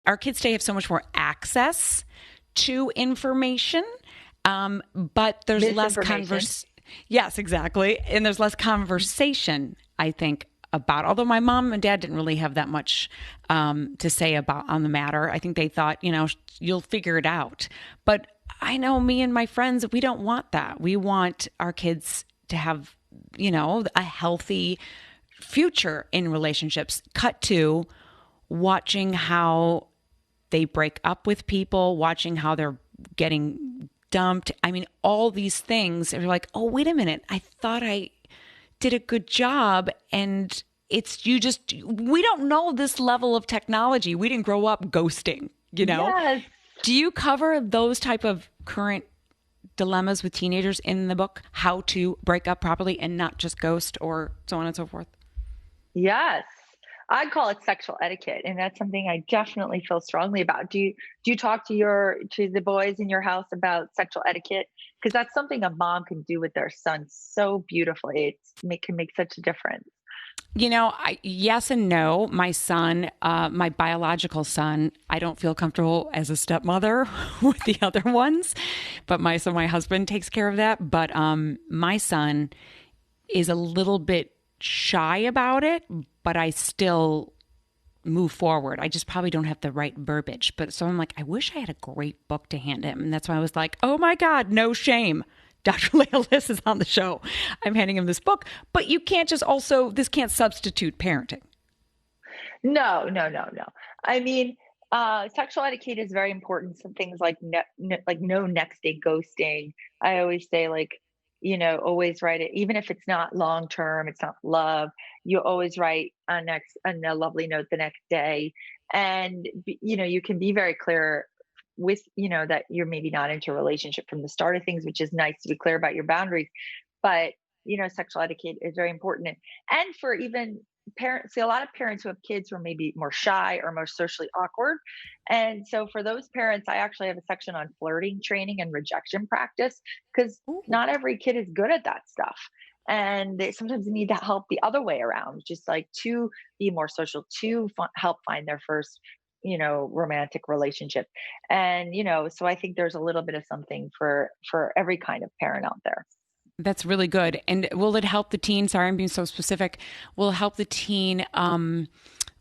our kids today have so much more access to information, but there's less Yes, exactly. And there's less conversation, I think, about, although my mom and dad didn't really have that much to say about on the matter. I think they thought, you'll figure it out. But I know me and my friends, we don't want that. We want our kids to have, a healthy future in relationships. Cut to watching how they break up with people, watching how they're getting dumped. I mean, all these things. And you're like, oh, wait a minute. I thought I did a good job. And we don't know this level of technology. We didn't grow up ghosting, Yes. Do you cover those type of current dilemmas with teenagers in the book? How to break up properly and not just ghost or so on and so forth? Yes. I call it sexual etiquette, and that's something I definitely feel strongly about. Do you talk to the boys in your house about sexual etiquette? Because that's something a mom can do with their son so beautifully. Can make such a difference. Yes and no. My son, my biological son, I don't feel comfortable as a stepmother with the other ones, but my husband takes care of that. But my son is a little bit shy about it, but I still move forward. I just probably don't have the right verbiage. But so I'm like, I wish I had a great book to hand him. And that's why I was like, oh my God, no shame. Dr. Leah Liss is on the show. I'm handing him this book, but you can't this can't substitute parenting. No. I mean, sexual etiquette is very important. Some things like no next day ghosting. I always say always write it, even if it's not long term, it's not love. You always write a lovely note the next day, and you can be very clear with that you're maybe not into a relationship from the start of things, which is nice to be clear about your boundaries. But sexual etiquette is very important, and for even parents, see a lot of parents who have kids who are maybe more shy or more socially awkward. And so for those parents, I actually have a section on flirting training and rejection practice, because Ooh. not every kid is good at that stuff. And they sometimes need to help the other way around, just like to be more social, to help find their first romantic relationship. And so I think there's a little bit of something for every kind of parent out there. That's really good. And will it help the teen? Sorry, I'm being so specific. Will it help the teen,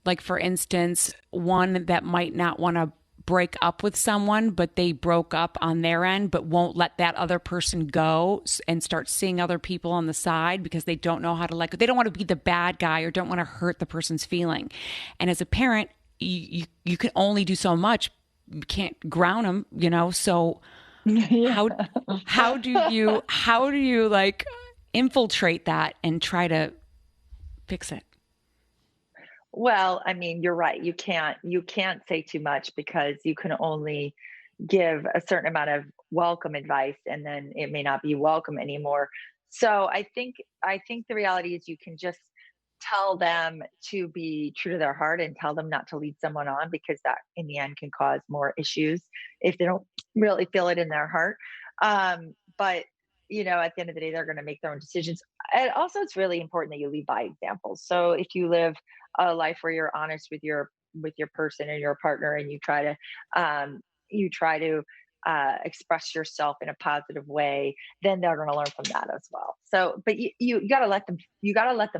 like for instance, one that might not want to break up with someone, but they broke up on their end, but won't let that other person go and start seeing other people on the side because they don't know how to let go. They don't want to be the bad guy or don't want to hurt the person's feeling. And as a parent, you can only do so much. You can't ground them, so Yeah. how do you like infiltrate that and try to fix it? Well, I mean, you're right. You can't say too much, because you can only give a certain amount of welcome advice, and then it may not be welcome anymore. So I think the reality is you can just tell them to be true to their heart and tell them not to lead someone on, because that in the end can cause more issues if they don't really feel it in their heart. But at the end of the day, they're going to make their own decisions. And also, it's really important that you lead by example. So if you live a life where you're honest with your person and your partner, and you try to express yourself in a positive way, then they're going to learn from that as well. So, but you got to let them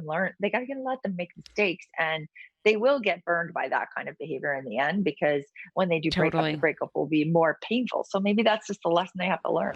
learn. They got to let them make mistakes, and they will get burned by that kind of behavior in the end, because when they do break up, the Totally. breakup will be more painful. So maybe that's just the lesson they have to learn.